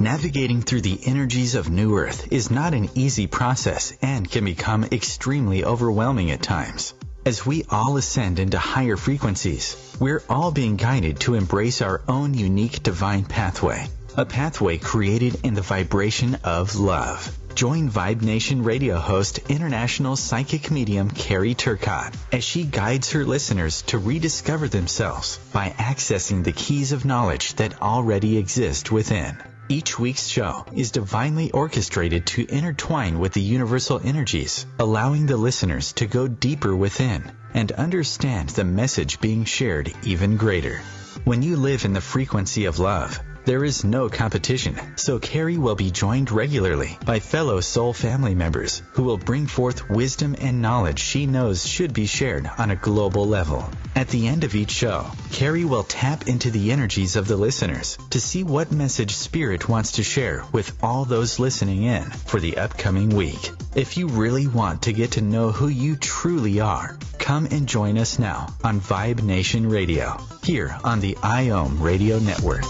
Navigating through the energies of New Earth is not an easy process and can become extremely overwhelming at times. As we all ascend into higher frequencies, we're all being guided to embrace our own unique divine pathway, a pathway created in the vibration of love. Join Vibe Nation radio host, international psychic medium Carrie Turcotte, as she guides her listeners to rediscover themselves by accessing the keys of knowledge that already exist within. Each week's show is divinely orchestrated to intertwine with the universal energies, allowing the listeners to go deeper within and understand the message being shared even greater. When you live in the frequency of love, there is no competition, so Carrie will be joined regularly by fellow soul family members who will bring forth wisdom and knowledge she knows should be shared on a global level. At the end of each show, Carrie will tap into the energies of the listeners to see what message Spirit wants to share with all those listening in for the upcoming week. If you really want to get to know who you truly are, come and join us now on Vibe Nation Radio, here on the IOM Radio Network.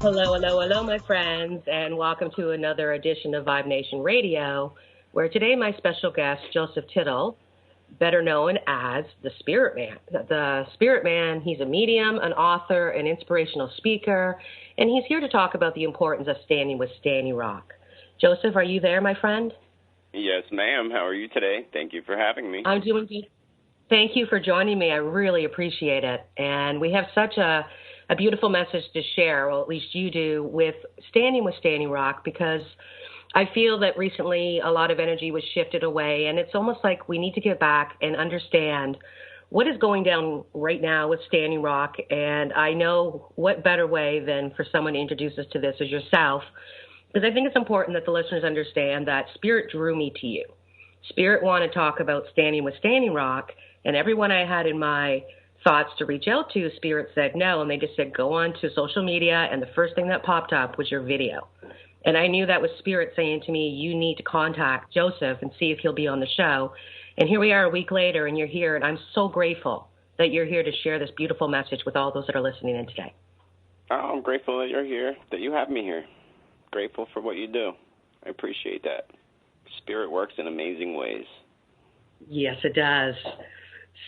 Hello, my friends, and welcome to another edition of Vibe Nation Radio, where today my special guest, Joseph Tittle, better known as the Spirit Man. The Spirit Man, he's a medium, an author, an inspirational speaker, and he's here to talk about the importance of standing with Standing Rock. Joseph, are you there, my friend? Yes, ma'am. How are you today? Thank you for having me. I'm doing good. Thank you for joining me. I really appreciate it. And we have such a beautiful message to share, well, at least you do, with Standing with Standing Rock, because I feel that recently a lot of energy was shifted away, and it's almost like we need to get back and understand what is going down right now with Standing Rock. And I know what better way than for someone to introduce us to this as yourself, because I think it's important that the listeners understand that Spirit drew me to you. Spirit wanted to talk about Standing with Standing Rock, and everyone I had in my thoughts to reach out to, Spirit said no, and they just said go on to social media, and the first thing that popped up was your video. And I knew that was Spirit saying to me, you need to contact Joseph and see if he'll be on the show. And here we are a week later, and you're here, and I'm so grateful that you're here to share this beautiful message with all those that are listening in today. Oh, I'm grateful that you're here, that you have me here. Grateful for what you do. I appreciate that. Spirit works in amazing ways. Yes, it does.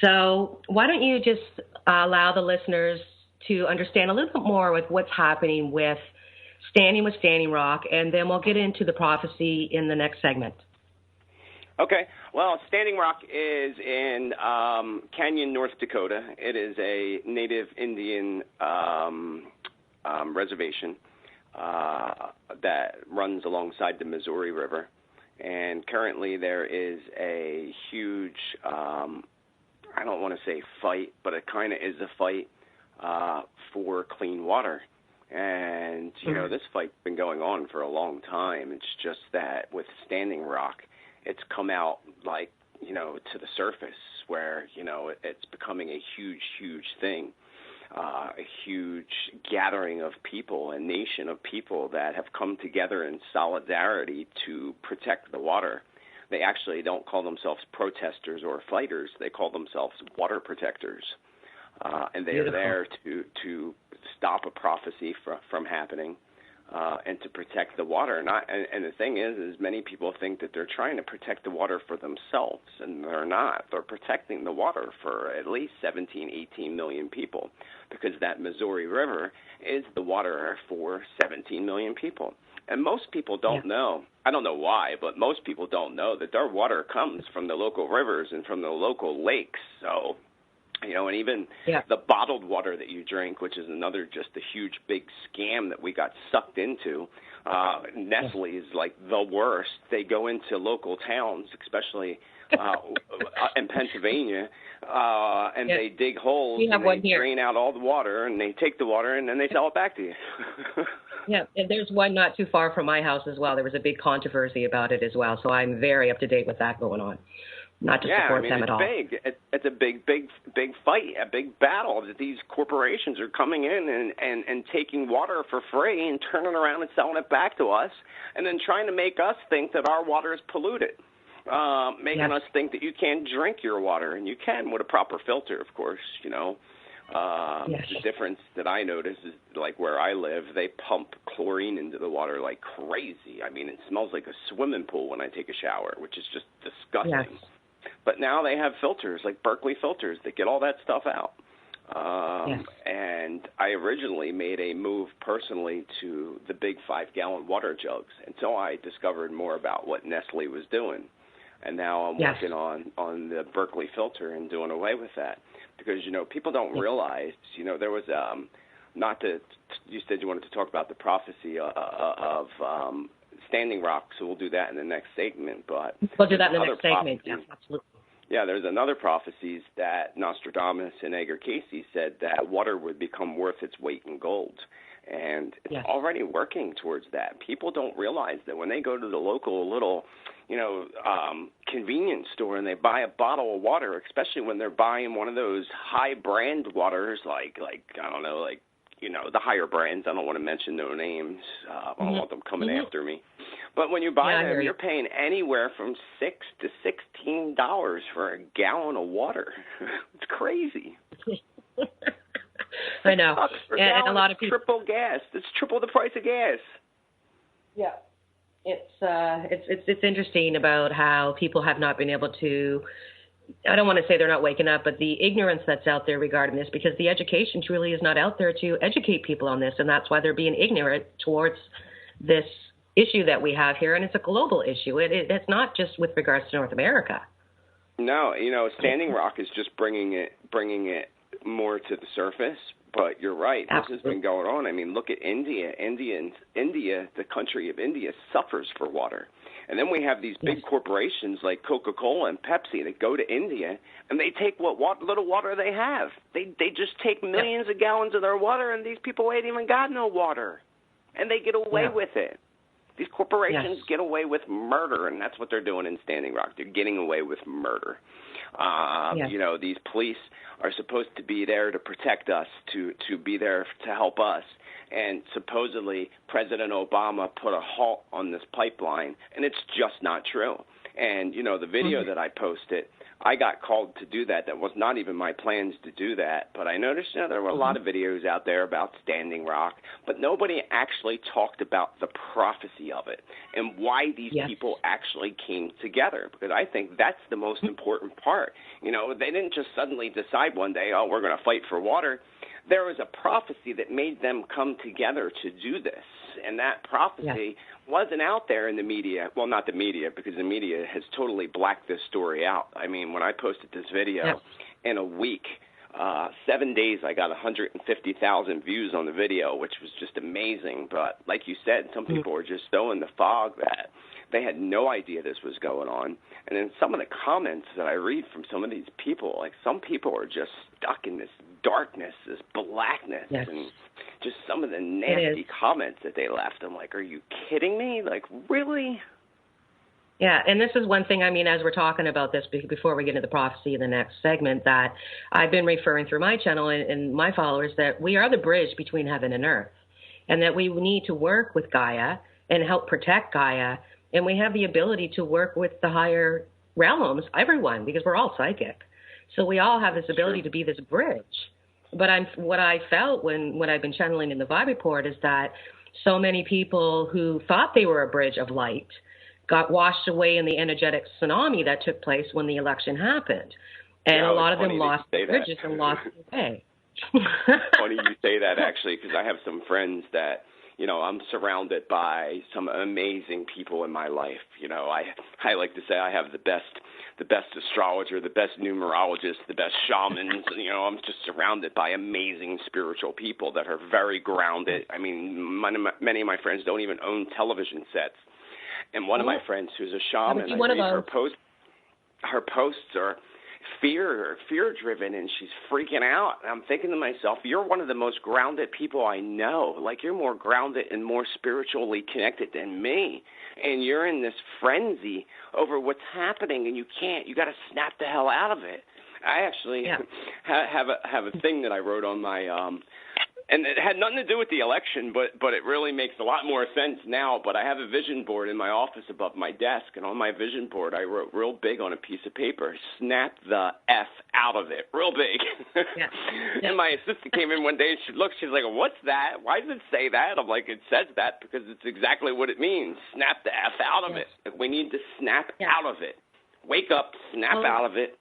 So why don't you just allow the listeners to understand a little bit more with what's happening with Standing Rock, and then we'll get into the prophecy in the next segment. Okay. Well, Standing Rock is in Canyon, North Dakota. It is a native Indian reservation that runs alongside the Missouri River. And currently there is a huge I don't want to say fight, but it kind of is a fight for clean water. And, you know, this fight's been going on for a long time. It's just that with Standing Rock, it's come out, like, you know, to the surface where, you know, it's becoming a huge, huge thing, a huge gathering of people, a nation of people that have come together in solidarity to protect the water. They actually don't call themselves protesters or fighters. They call themselves water protectors. And they are there to stop a prophecy from happening and to protect the water. And the thing is many people think that they're trying to protect the water for themselves, and they're not. They're protecting the water for at least 17, 18 million people, because that Missouri River is the water for 17 million people. And most people don't know. I don't know why, but most people don't know that their water comes from the local rivers and from the local lakes. So, you know, and even the bottled water that you drink, which is another just a huge, big scam that we got sucked into. Nestle is like the worst. They go into local towns, especially in Pennsylvania, and they dig holes and they drain out all the water, and they take the water and then they sell it back to you. Yeah, and there's one not too far from my house as well. There was a big controversy about it as well, so I'm very up to date with that going on. Not to support them at all. It's a big fight, a big battle that these corporations are coming in and taking water for free and turning around and selling it back to us, and then trying to make us think that our water is polluted, making us think that you can't drink your water, and you can with a proper filter, of course, you know. Yes. The difference that I notice is, like where I live, they pump chlorine into the water like crazy. I mean, it smells like a swimming pool when I take a shower, which is just disgusting. Yes. But now they have filters, like Berkeley filters, that get all that stuff out. Yes. And I originally made a move personally to the big 5-gallon water jugs until I discovered more about what Nestle was doing. And now I'm Yes. working on the Berkeley filter and doing away with that. Because, people don't realize, there was, you said you wanted to talk about the prophecy of Standing Rock, so we'll do that in the next segment. But we'll do that in the next segment, yes, absolutely. Yeah, there's another prophecies that Nostradamus and Edgar Casey said that water would become worth its weight in gold. And it's already working towards that. People don't realize that when they go to the local little, convenience store and they buy a bottle of water, especially when they're buying one of those high brand waters, like I don't know, like, the higher brands. I don't want to mention no names. I don't want them coming after me. But when you buy them, you're paying anywhere from $6 to $16 for a gallon of water. It's crazy. I know. And a lot of people. Triple gas. It's triple the price of gas. Yeah. It's interesting about how people have not been able to, I don't want to say they're not waking up, but the ignorance that's out there regarding this, because the education truly is not out there to educate people on this, and that's why they're being ignorant towards this issue that we have here, and it's a global issue. It's not just with regards to North America. No, Standing Rock is just bringing it more to the surface. But you're right. Absolutely. This has been going on. I mean, look at India. India, the country of India, suffers for water. And then we have these big corporations like Coca-Cola and Pepsi that go to India, and they take what little water they have. They just take millions of gallons of their water, and these people ain't even got no water. And they get away with it. These corporations get away with murder, and that's what they're doing in Standing Rock. They're getting away with murder. These police are supposed to be there to protect us, to be there to help us. And supposedly President Obama put a halt on this pipeline, and it's just not true. And, the video that I posted, I got called to do that. That was not even my plans to do that. But I noticed, there were a lot of videos out there about Standing Rock, but nobody actually talked about the prophecy of it and why these people actually came together, because I think that's the most important part. They didn't just suddenly decide one day, oh, we're going to fight for water. There was a prophecy that made them come together to do this. And that prophecy wasn't out there in the media. Well, not the media, because the media has totally blacked this story out. I mean, when I posted this video, in a week, 7 days, I got 150,000 views on the video, which was just amazing. But like you said, some people were just so in the fog that they had no idea this was going on. And then some of the comments that I read from some of these people, like some people are just stuck in this darkness, this blackness, and just some of the nasty comments that they left. I'm like, are you kidding me? Like, really? Yeah, and this is one thing, I mean, as we're talking about this, before we get into the prophecy in the next segment, that I've been referring through my channel and my followers that we are the bridge between heaven and earth, and that we need to work with Gaia and help protect Gaia. And we have the ability to work with the higher realms, everyone, because we're all psychic. So we all have this ability to be this bridge. But what I felt when I've been channeling in the Vibe Report is that so many people who thought they were a bridge of light got washed away in the energetic tsunami that took place when the election happened. And a lot of them lost their bridges and lost their way. Funny you say that, actually, because I have some friends that, I'm surrounded by some amazing people in my life. I like to say I have the best astrologer, the best numerologist, the best shamans. I'm just surrounded by amazing spiritual people that are very grounded. I mean, many of my friends don't even own television sets. And one of my friends who's a shaman, I read her posts are fear-driven, and she's freaking out. And I'm thinking to myself, you're one of the most grounded people I know. Like, you're more grounded and more spiritually connected than me. And you're in this frenzy over what's happening, and you got to snap the hell out of it. I actually have a thing that I wrote on my And it had nothing to do with the election, but it really makes a lot more sense now. But I have a vision board in my office above my desk, and on my vision board I wrote real big on a piece of paper, "Snap the F out of it," real big. Yeah. And my assistant came in one day and she's like, "What's that? Why does it say that?" I'm like, "It says that because it's exactly what it means. Snap the F out of it. We need to snap out of it. Wake up, snap out of it,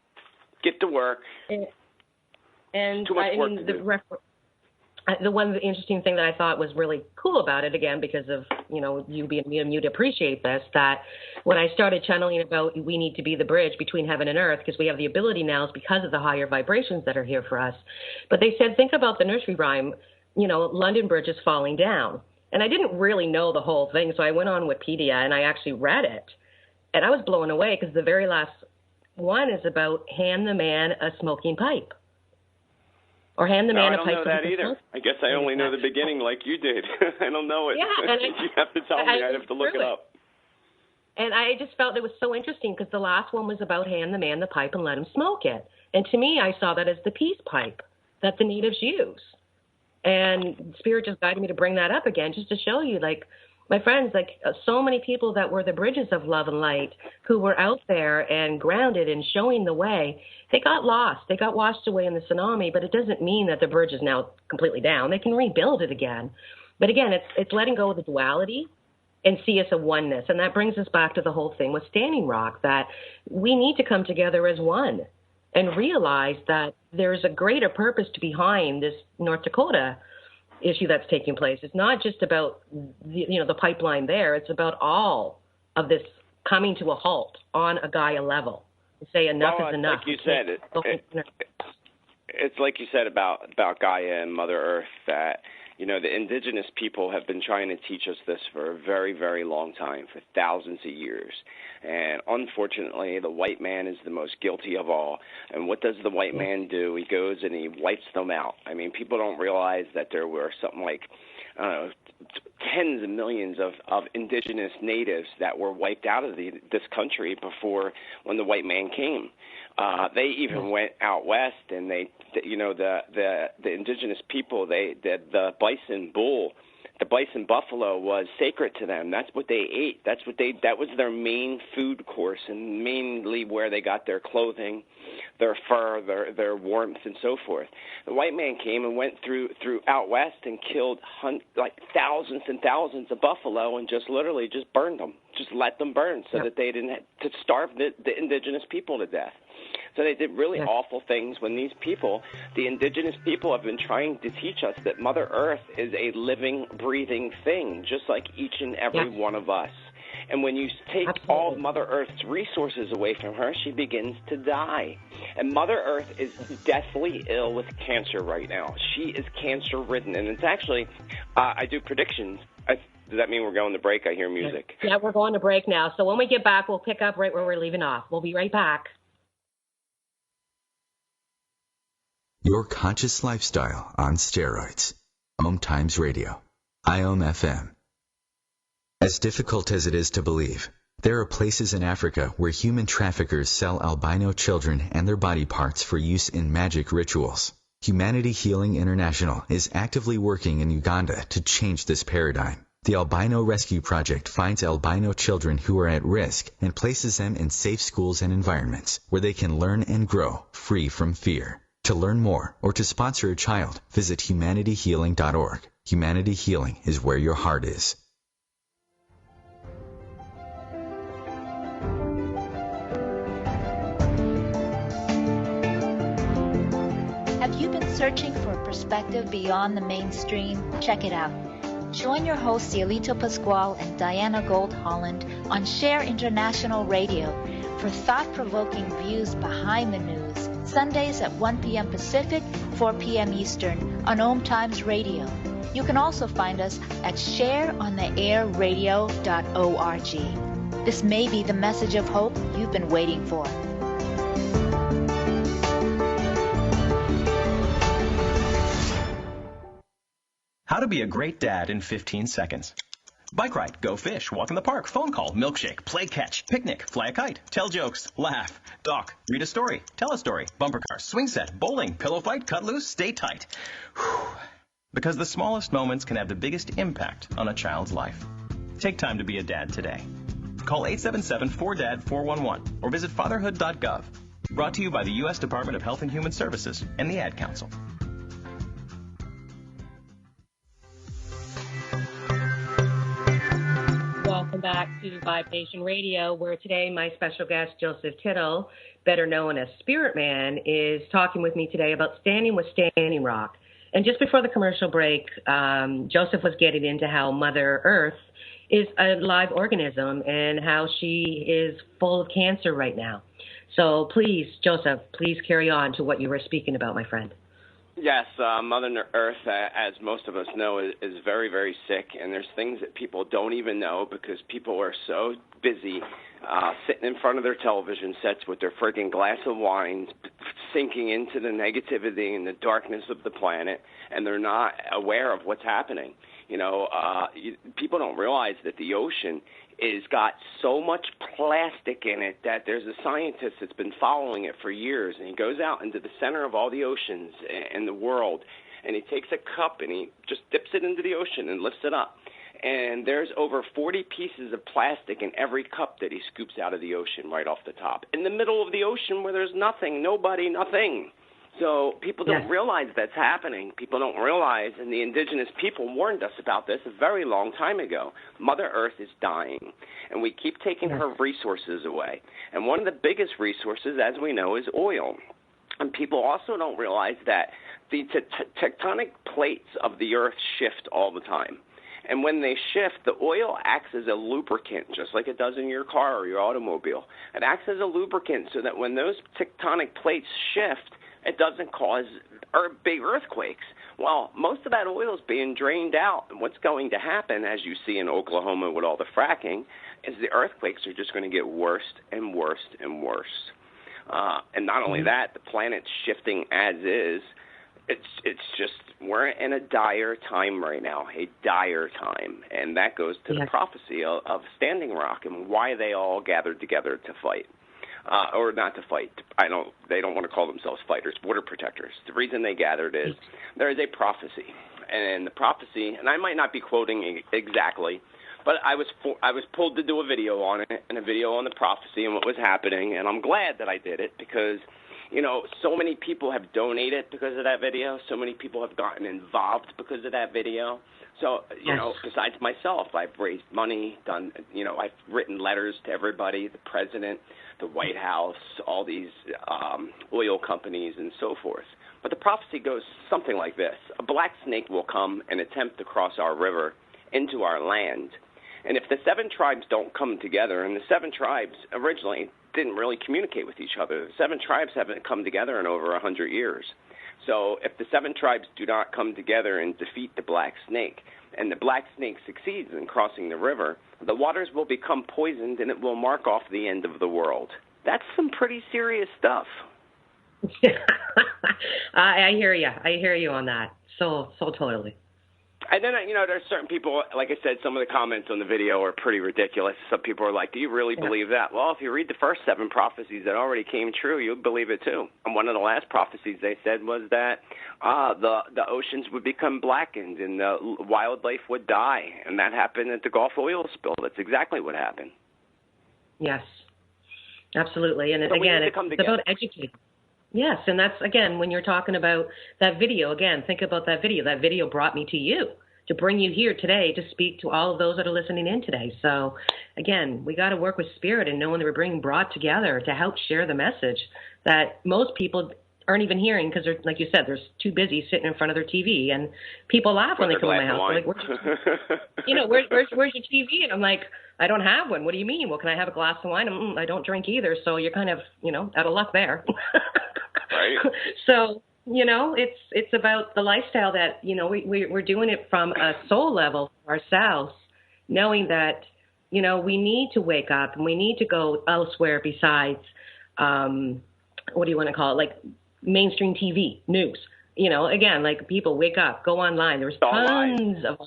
get to work." And too much work to do. The one interesting thing that I thought was really cool about it, again, because of, you being me to appreciate this, that when I started channeling about we need to be the bridge between heaven and earth, because we have the ability now, is because of the higher vibrations that are here for us. But they said, think about the nursery rhyme, London Bridge is falling down. And I didn't really know the whole thing, so I went on Wikipedia and I actually read it. And I was blown away because the very last one is about hand the man a smoking pipe. Or hand the man a pipe. I don't know that either. I guess I only know the beginning like you did. I don't know it. Yeah, and you have to tell me. I have to look it up. And I just felt it was so interesting because the last one was about hand the man the pipe and let him smoke it. And to me, I saw that as the peace pipe that the natives use. And Spirit just guided me to bring that up again, just to show you, my friends, so many people that were the bridges of love and light who were out there and grounded and showing the way, they got lost. They got washed away in the tsunami, but it doesn't mean that the bridge is now completely down. They can rebuild it again. But again, it's letting go of the duality and see us a oneness. And that brings us back to the whole thing with Standing Rock, that we need to come together as one and realize that there's a greater purpose behind this North Dakota issue that's taking place. It's not just about the pipeline there. It's about all of this coming to a halt on a Gaia level. To say enough is enough. Like you said, it's like you said about Gaia and Mother Earth, that the indigenous people have been trying to teach us this for a very, very long time, for thousands of years. And unfortunately, the white man is the most guilty of all. And what does the white man do? He goes and he wipes them out. I mean, people don't realize that there were something like, tens of millions of indigenous natives that were wiped out of this country before when the white man came. They even went out west, and the indigenous people, the bison bull, the bison buffalo was sacred to them. That's what they ate. That was their main food course, and mainly where they got their clothing, their fur, their warmth, and so forth. The white man came and went through out west and killed thousands and thousands of buffalo, and just literally just burned them, just let them burn, so that they didn't have to starve the indigenous people to death. So they did really awful things when these people, the indigenous people, have been trying to teach us that Mother Earth is a living, breathing thing, just like each and every one of us. And when you take all of Mother Earth's resources away from her, she begins to die. And Mother Earth is deathly ill with cancer right now. She is cancer-ridden. And it's actually, I do predictions. Does that mean we're going to break? I hear music. Yeah, we're going to break now. So when we get back, we'll pick up right where we're leaving off. We'll be right back. Your conscious lifestyle on steroids. OMTimes Radio. IOM FM. As difficult as it is to believe, there are places in Africa where human traffickers sell albino children and their body parts for use in magic rituals. Humanity Healing International is actively working in Uganda to change this paradigm. The Albino Rescue Project finds albino children who are at risk and places them in safe schools and environments where they can learn and grow free from fear. To learn more or to sponsor a child, visit humanityhealing.org. Humanity Healing is where your heart is. Have you been searching for a perspective beyond the mainstream? Check it out. Join your hosts Cielito Pascual and Diana Gold Holland on Share International Radio for thought-provoking views behind the news. Sundays at 1 p.m. Pacific, 4 p.m. Eastern on OMTimes Radio. You can also find us at shareontheairradio.org. This may be the message of hope you've been waiting for. How to be a great dad in 15 seconds. Bike ride, go fish, walk in the park, phone call, milkshake, play catch, picnic, fly a kite, tell jokes, laugh, dock, read a story, tell a story, bumper car, swing set, bowling, pillow fight, cut loose, stay tight. Whew. Because the smallest moments can have the biggest impact on a child's life. Take time to be a dad today. Call 877-4DAD-411 or visit fatherhood.gov. Brought to you by the U.S. Department of Health and Human Services and the Ad Council. Welcome back to Vibe Nation Radio, where today my special guest, Joseph Tittle, better known as Spirit Man, is talking with me today about standing with Standing Rock. And just before the commercial break, Joseph was getting into how Mother Earth is a live organism and how she is full of cancer right now. So please, Joseph, please carry on to what you were speaking about, my friend. Yes, Mother Earth, as most of us know, is very, very sick, and there's things that people don't even know because people are so busy sitting in front of their television sets with their friggin' glass of wine, sinking into the negativity and the darkness of the planet, and they're not aware of what's happening. You know, people don't realize that the ocean is got so much plastic in it that there's a scientist that's been following it for years, and he goes out into the center of all the oceans in the world, and he takes a cup and he just dips it into the ocean and lifts it up. And there's over 40 pieces of plastic in every cup that he scoops out of the ocean right off the top, in the middle of the ocean where there's nothing, nobody, nothing. So people don't realize that's happening. People don't realize, and the indigenous people warned us about this a very long time ago. Mother Earth is dying, and we keep taking her resources away. And one of the biggest resources, as we know, is oil. And people also don't realize that the tectonic plates of the Earth shift all the time. And when they shift, the oil acts as a lubricant, just like it does in your car or your automobile. It acts as a lubricant so that when those tectonic plates shift, it doesn't cause big earthquakes. Well, most of that oil is being drained out. And what's going to happen, as you see in Oklahoma with all the fracking, is the earthquakes are just going to get worse and worse and worse. And not only that, the planet's shifting as is. It's just, we're in a dire time right now, a dire time. And that goes to the prophecy of Standing Rock and why they all gathered together to fight. Or not to fight. They don't want to call themselves fighters, border protectors. The reason they gathered is there is a prophecy. And the prophecy, and I might not be quoting exactly, but I was pulled to do a video on it, and a video on the prophecy and what was happening, and I'm glad that I did it because, you know, so many people have donated because of that video. So many people have gotten involved because of that video. So, you know, besides myself, I've raised money, I've written letters to everybody, the president, the White House, all these oil companies and so forth. But the prophecy goes something like this. A black snake will come and attempt to cross our river into our land. And if the 7 tribes don't come together, and the 7 tribes originally didn't really communicate with each other. The 7 tribes haven't come together in over 100 years. So if the 7 tribes do not come together and defeat the black snake, and the black snake succeeds in crossing the river, the waters will become poisoned and it will mark off the end of the world. That's some pretty serious stuff. I hear you. I hear you on that. So totally. And then, there's certain people, like I said, some of the comments on the video are pretty ridiculous. Some people are like, do you really believe that? Well, if you read the first 7 prophecies that already came true, you'll believe it too. And one of the last prophecies they said was that the oceans would become blackened and the wildlife would die. And that happened at the Gulf oil spill. That's exactly what happened. Yes, absolutely. And so again, it's about educating. Yes, and that's, again, when you're talking about that video, again, think about that video. That video brought me to you, to bring you here today to speak to all of those that are listening in today. So, again, we got to work with spirit and knowing that we're being brought together to help share the message that most people aren't even hearing because, they're, like you said, they're too busy sitting in front of their TV. And people laugh when they come to my house. They're like, where's your TV? And I'm like, I don't have one. What do you mean? Well, can I have a glass of wine? I don't drink either. So you're kind of, out of luck there. Right. So, it's about the lifestyle that, we're doing it from a soul level ourselves, knowing that, we need to wake up and we need to go elsewhere besides, what do you want to call it? Like mainstream TV, news. Again, like people wake up, go online. There's tons of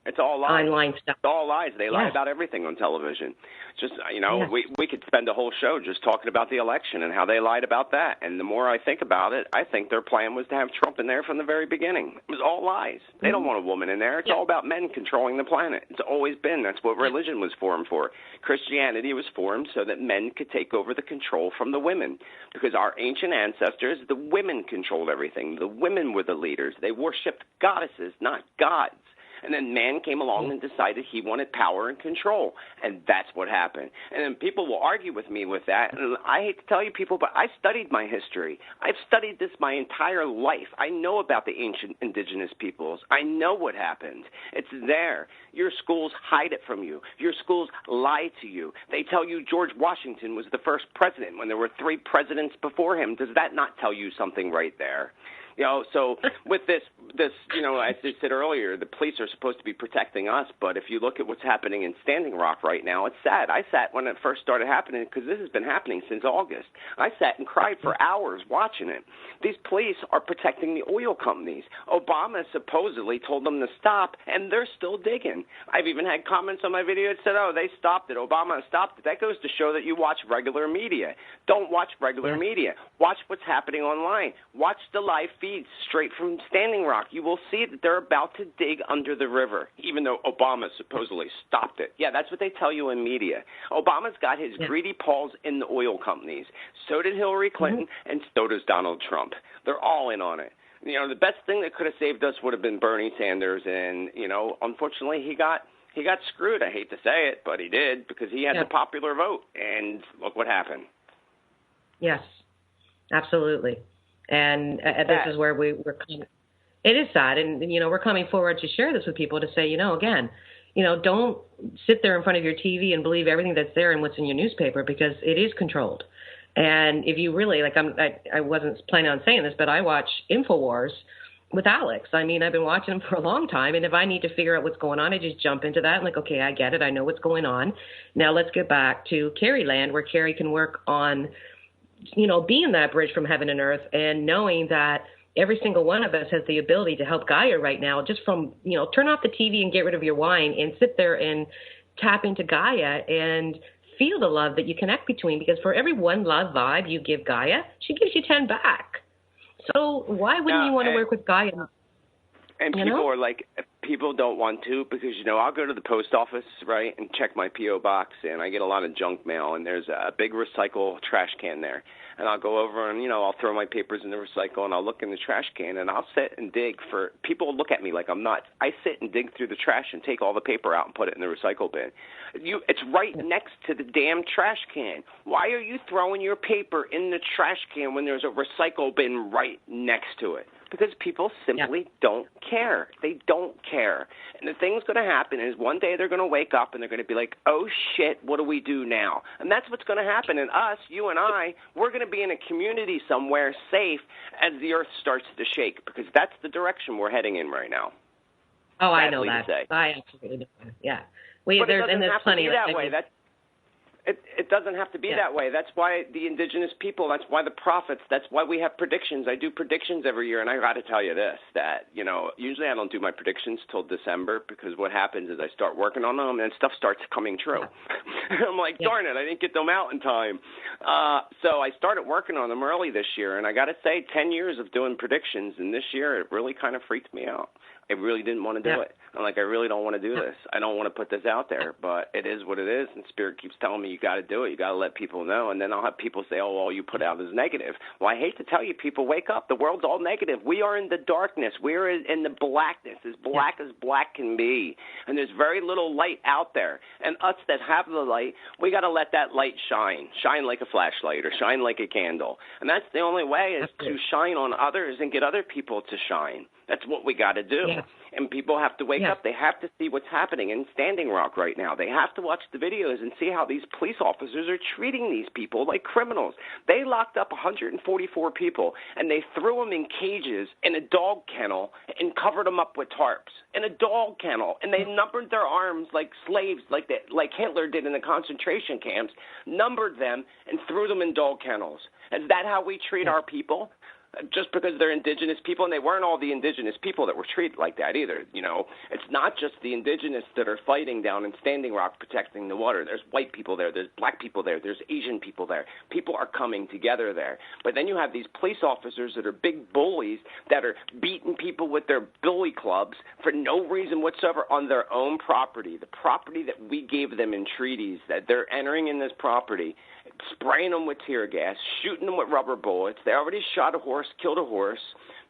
It's all lies. Online stuff. It's all lies. They lie about everything on television. Just, we could spend a whole show just talking about the election and how they lied about that. And the more I think about it, I think their plan was to have Trump in there from the very beginning. It was all lies. They don't want a woman in there. It's all about men controlling the planet. It's always been. That's what religion was formed for. Christianity was formed so that men could take over the control from the women. Because our ancient ancestors, the women controlled everything. The women were the leaders. They worshipped goddesses, not gods. And then man came along and decided he wanted power and control. And that's what happened. And then people will argue with me with that. And I hate to tell you people, but I studied my history. I've studied this my entire life. I know about the ancient indigenous peoples. I know what happened. It's there. Your schools hide it from you. Your schools lie to you. They tell you George Washington was the first president when there were 3 presidents before him. Does that not tell you something right there? So with this, as I said earlier, the police are supposed to be protecting us, but if you look at what's happening in Standing Rock right now, it's sad. I sat when it first started happening because this has been happening since August. I sat and cried for hours watching it. These police are protecting the oil companies. Obama supposedly told them to stop, and they're still digging. I've even had comments on my video that said, they stopped it. Obama stopped it. That goes to show that you watch regular media. Don't watch regular media. Watch what's happening online. Watch the live feed straight from Standing Rock. You will see that they're about to dig under the river, even though Obama supposedly stopped it. Yeah, that's what they tell you in media. Obama's got his greedy paws in the oil companies. So did Hillary Clinton, and so does Donald Trump. They're all in on it. The best thing that could have saved us would have been Bernie Sanders, and, unfortunately he got screwed. I hate to say it, but he did, because he had the popular vote, and look what happened. Yes, absolutely. And this is where we're coming. It is sad, and we're coming forward to share this with people to say, again, don't sit there in front of your TV and believe everything that's there and what's in your newspaper, because it is controlled. And if you really I wasn't planning on saying this, but I watch InfoWars with Alex. I mean, I've been watching him for a long time, and if I need to figure out what's going on, I just jump into that and okay, I get it. I know what's going on. Now let's get back to Carrie Land, where Carrie can work on being that bridge from heaven and earth, and knowing that every single one of us has the ability to help Gaia right now, just from, turn off the TV and get rid of your wine and sit there and tap into Gaia and feel the love that you connect between, because for every one love vibe you give Gaia, she gives you 10 back. So why wouldn't you want to work with Gaia? And people are like, people don't want to, because, I'll go to the post office, right, and check my P.O. box, and I get a lot of junk mail, and there's a big recycle trash can there. And I'll go over and, I'll throw my papers in the recycle, and I'll look in the trash can, and I'll sit and dig for – people look at me like I'm nuts. I sit and dig through the trash and take all the paper out and put it in the recycle bin. It's right next to the damn trash can. Why are you throwing your paper in the trash can when there's a recycle bin right next to it? Because people simply don't care. They don't care. And the thing's going to happen is one day they're going to wake up and they're going to be like, oh, shit, what do we do now? And that's what's going to happen. And us, you and I, we're going to be in a community somewhere safe as the earth starts to shake, because that's the direction we're heading in right now. Oh, I know that. I absolutely know. Yeah. There's plenty of that way. It doesn't have to be that way. That's why the indigenous people, that's why the prophets, that's why we have predictions. I do predictions every year, and I got to tell you this, that, usually I don't do my predictions till December, because what happens is I start working on them and stuff starts coming true. I'm like, darn it, I didn't get them out in time. So I started working on them early this year, and I got to say 10 years of doing predictions, and this year it really kind of freaked me out. I really didn't want to do it. I'm like, I really don't want to do this. I don't want to put this out there, but it is what it is, and Spirit keeps telling me you got to do it. You got to let people know, and then I'll have people say, oh, all you put out is negative. Well, I hate to tell you, people, wake up. The world's all negative. We are in the darkness. We're in the blackness, as black can be, and there's very little light out there. And us that have the light, we got to let that light shine like a flashlight or shine like a candle, and that's the only way is to shine on others and get other people to shine. That's what we got to do. Yeah. And people have to wake up. They have to see what's happening in Standing Rock right now. They have to watch the videos and see how these police officers are treating these people like criminals. They locked up 144 people, and they threw them in cages in a dog kennel and covered them up with tarps in a dog kennel. And they numbered their arms like slaves, like Hitler did in the concentration camps, numbered them and threw them in dog kennels. Is that how we treat our people? just because they're indigenous people, and they weren't all the indigenous people that were treated like that either. It's not just the indigenous that are fighting down in Standing Rock protecting the water. There's white people there, there's black people there, there's Asian people there. People are coming together there. But then you have these police officers that are big bullies that are beating people with their billy clubs for no reason whatsoever on their own property, the property that we gave them in treaties, that they're entering in this property, spraying them with tear gas, shooting them with rubber bullets. They already shot a horse, killed a horse.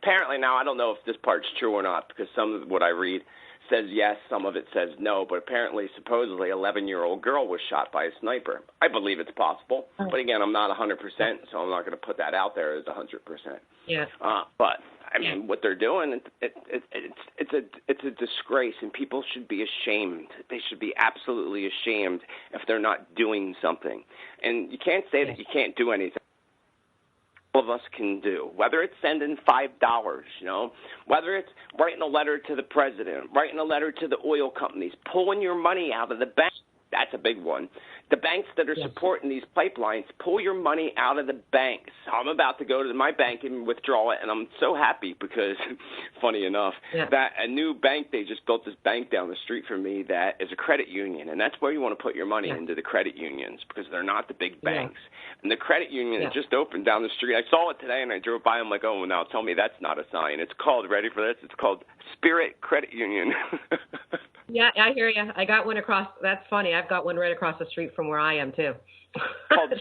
Apparently, now I don't know if this part's true or not, because some of what I read says yes, some of it says no, but apparently, supposedly, 11-year-old girl was shot by a sniper. I believe it's possible, but again, I'm not 100%, so I'm not going to put that out there as 100%. Yeah. But I mean, what they're doing, it's a disgrace, and people should be ashamed. They should be absolutely ashamed if they're not doing something. And you can't say that you can't do anything. All of us can do, whether it's sending $5, whether it's writing a letter to the president, writing a letter to the oil companies, pulling your money out of the bank. That's a big one. The banks that are supporting these pipelines, pull your money out of the banks. I'm about to go to my bank and withdraw it, and I'm so happy because, funny enough, that a new bank, they just built this bank down the street from me that is a credit union, and that's where you want to put your money into the credit unions because they're not the big banks. And the credit union that just opened down the street, I saw it today, and I drove by. I'm like, oh, now tell me that's not a sign. It's called, ready for this? It's called Spirit Credit Union. Yeah, I hear you. I got one across. That's funny. I've got one right across the street from where I am too.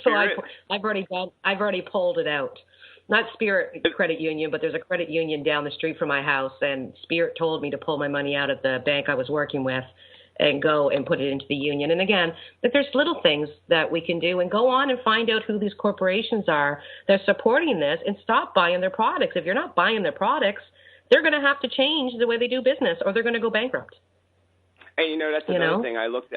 So I've already pulled it out. Not Spirit Credit Union, but there's a credit union down the street from my house, and Spirit told me to pull my money out of the bank I was working with and go and put it into the union. And again, that there's little things that we can do and go on and find out who these corporations are that are supporting this and stop buying their products. If you're not buying their products, they're going to have to change the way they do business or they're going to go bankrupt. And, that's another thing. I looked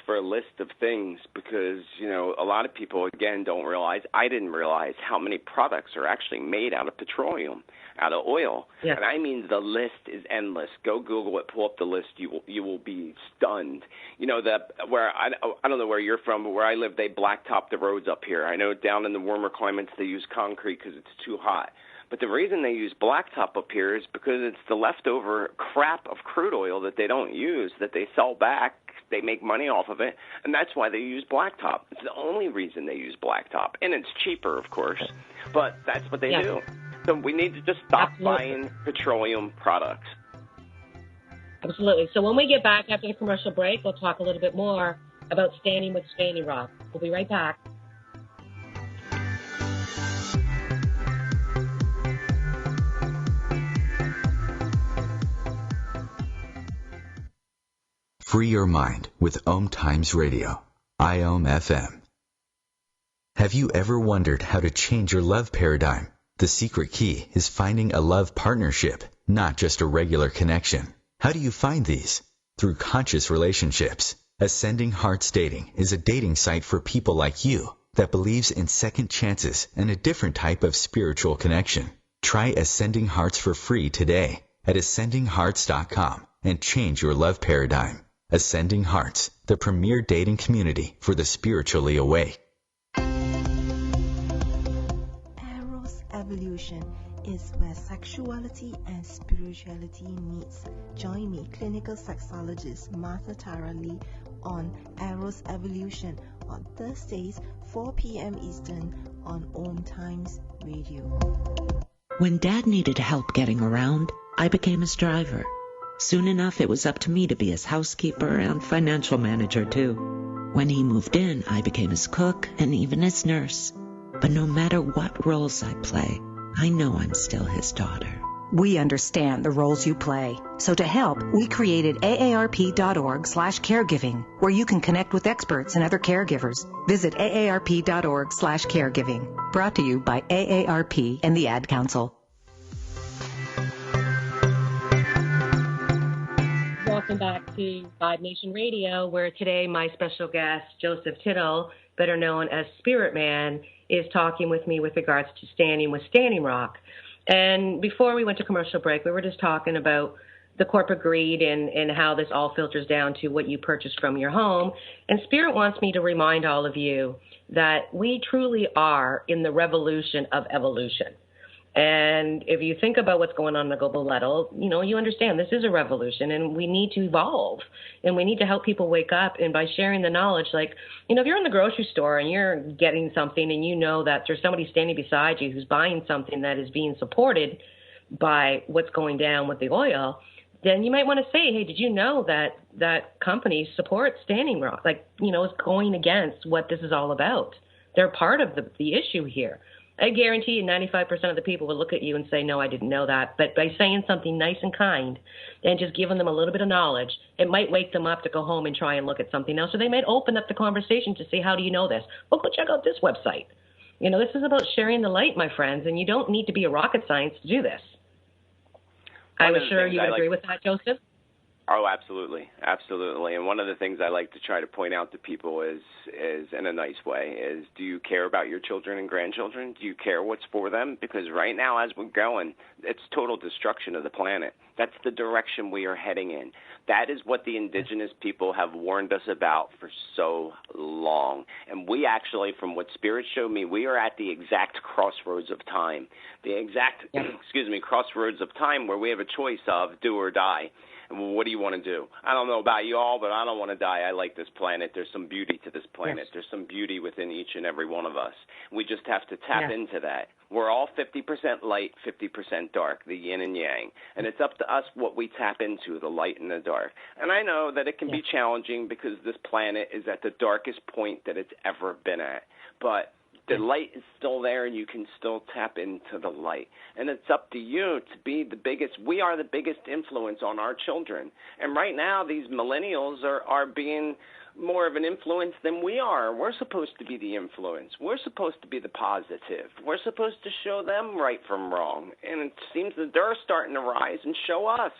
for a list of things because, a lot of people, again, don't realize, I didn't realize how many products are actually made out of petroleum, out of oil. Yeah. And I mean, the list is endless. Go Google it, pull up the list. You will be stunned. Where I don't know where you're from, but where I live, they blacktop the roads up here. I know down in the warmer climates they use concrete because it's too hot. But the reason they use blacktop up here is because it's the leftover crap of crude oil that they don't use, that they sell back. They make money off of it, and that's why they use blacktop. It's the only reason they use blacktop. And it's cheaper, of course, but that's what they do. So we need to just stop buying petroleum products. Absolutely. So when we get back after the commercial break, we'll talk a little bit more about Standing with Standing Rock. We'll be right back. Free your mind with OMTimes Radio, IOM FM. Have you ever wondered how to change your love paradigm? The secret key is finding a love partnership, not just a regular connection. How do you find these? Through conscious relationships. Ascending Hearts Dating is a dating site for people like you that believes in second chances and a different type of spiritual connection. Try Ascending Hearts for free today at ascendinghearts.com and change your love paradigm. Ascending Hearts, the premier dating community for the spiritually awake. Eros Evolution is where sexuality and spirituality meets. Join me, clinical sexologist Martha Tara Lee, on Eros Evolution on Thursdays, 4 p.m. Eastern on OMTimes Radio. When Dad needed help getting around, I became his driver. Soon enough, it was up to me to be his housekeeper and financial manager, too. When he moved in, I became his cook and even his nurse. But no matter what roles I play, I know I'm still his daughter. We understand the roles you play. So to help, we created aarp.org/caregiving, where you can connect with experts and other caregivers. Visit aarp.org/caregiving. Brought to you by AARP and the Ad Council. Welcome back to Vibe Nation Radio, where today my special guest, Joseph Tittle, better known as Spirit Man, is talking with me with regards to Standing with Standing Rock. And before we went to commercial break, we were just talking about the corporate greed and how this all filters down to what you purchase from your home. And Spirit wants me to remind all of you that we truly are in the revolution of evolution. And if you think about what's going on a global level, you understand this is a revolution and we need to evolve and we need to help people wake up. And by sharing the knowledge, like, if you're in the grocery store and you're getting something and you know that there's somebody standing beside you who's buying something that is being supported by what's going down with the oil, then you might want to say, hey, did you know that company supports Standing Rock? Like, is going against what this is all about. They're part of the issue here. I guarantee you 95% of the people will look at you and say, no, I didn't know that. But by saying something nice and kind and just giving them a little bit of knowledge, it might wake them up to go home and try and look at something else. Or they might open up the conversation to say, how do you know this? Well, go check out this website. This is about sharing the light, my friends, and you don't need to be a rocket science to do this. I was sure you would agree with that, Joseph. Oh, absolutely. Absolutely. And one of the things I like to try to point out to people is in a nice way, is do you care about your children and grandchildren? Do you care what's for them? Because right now, as we're going, it's total destruction of the planet. That's the direction we are heading in. That is what the indigenous people have warned us about for so long. And we actually, from what Spirit showed me, we are at the exact crossroads of time. The exact, crossroads of time where we have a choice of do or die. What do you want to do? I don't know about you all, but I don't want to die. I like this planet. There's some beauty to this planet. Yes. There's some beauty within each and every one of us. We just have to tap into that. We're all 50% light, 50% dark, the yin and yang. And it's up to us what we tap into, the light and the dark. And I know that it can be challenging because this planet is at the darkest point that it's ever been at. But the light is still there, and you can still tap into the light. And it's up to you to be the biggest. We are the biggest influence on our children. And right now, these millennials are being more of an influence than we are. We're supposed to be the influence. We're supposed to be the positive. We're supposed to show them right from wrong. And it seems that they're starting to rise and show us.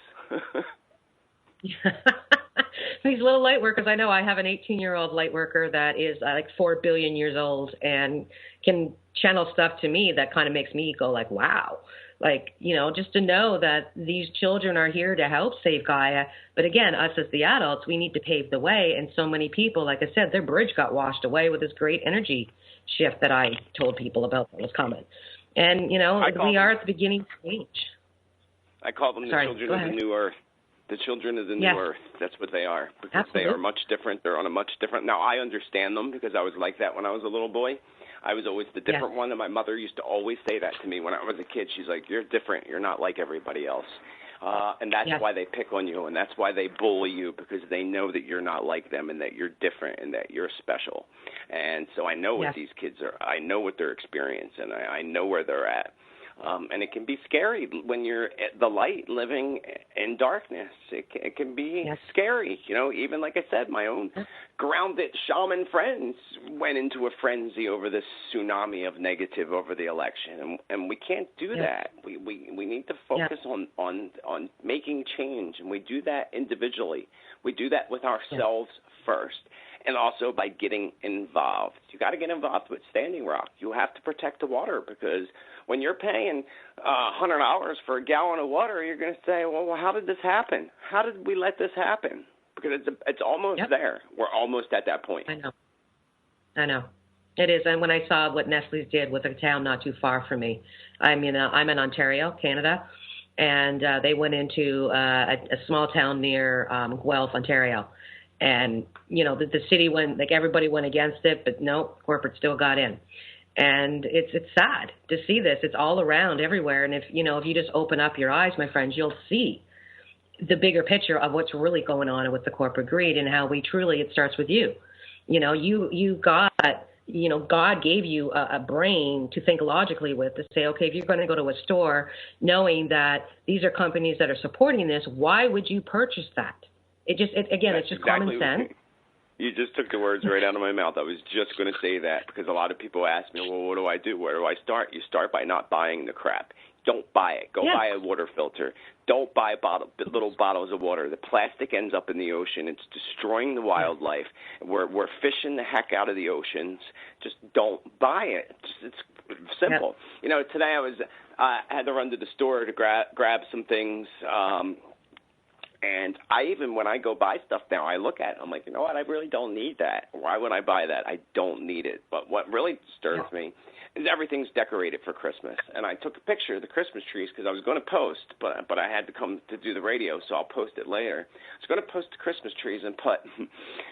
These little light workers, I know I have an 18-year-old light worker that is like 4 billion years old and can channel stuff to me that kind of makes me go like, wow. Like, just to know that these children are here to help save Gaia. But again, us as the adults, we need to pave the way. And so many people, like I said, their bridge got washed away with this great energy shift that I told people about that was coming. And, we are at the beginning stage. I call them the children of the new earth. The children of the new earth. That's what they are, because they are much different. They're on a much different. Now, I understand them because I was like that when I was a little boy. I was always the different one, and my mother used to always say that to me when I was a kid. She's like, you're different. You're not like everybody else. And that's why they pick on you, and that's why they bully you, because they know that you're not like them and that you're different and that you're special. And so I know what these kids are. I know what they're experiencing. I know where they're at. And it can be scary when you're at the light living in darkness. It can be scary. Even like I said, my own grounded shaman friends went into a frenzy over this tsunami of negative over the election. And we can't do that. We need to focus on making change, and we do that individually. We do that with ourselves first. And also by getting involved. You got to get involved with Standing Rock. You have to protect the water, because when you're paying $100 for a gallon of water, you're going to say, well, how did this happen? How did we let this happen? Because it's almost there. We're almost at that point. I know. It is. And when I saw what Nestle's did with a town not too far from me, I'm in Ontario, Canada, and they went into a small town near Guelph, Ontario. And, the city went, like everybody went against it, but no, corporate still got in. And it's sad to see this. It's all around everywhere. And if you just open up your eyes, my friends, you'll see the bigger picture of what's really going on with the corporate greed and how it starts with you. God gave you a brain to think logically with, to say, okay, if you're going to go to a store knowing that these are companies that are supporting this, why would you purchase that? It's just exactly common sense. You just took the words right out of my mouth. I was just going to say that, because a lot of people ask me, well, what do I do? Where do I start? You start by not buying the crap. Don't buy it. Go buy a water filter. Don't buy little bottles of water. The plastic ends up in the ocean. It's destroying the wildlife. We're fishing the heck out of the oceans. Just don't buy it. It's simple. Today I had to run to the store to grab some things. And when I go buy stuff now, I look at it. I'm like, you know what? I really don't need that. Why would I buy that? I don't need it. But what really disturbs me is everything's decorated for Christmas. And I took a picture of the Christmas trees because I was going to post, but I had to come to do the radio, so I'll post it later. I was going to post the Christmas trees and put,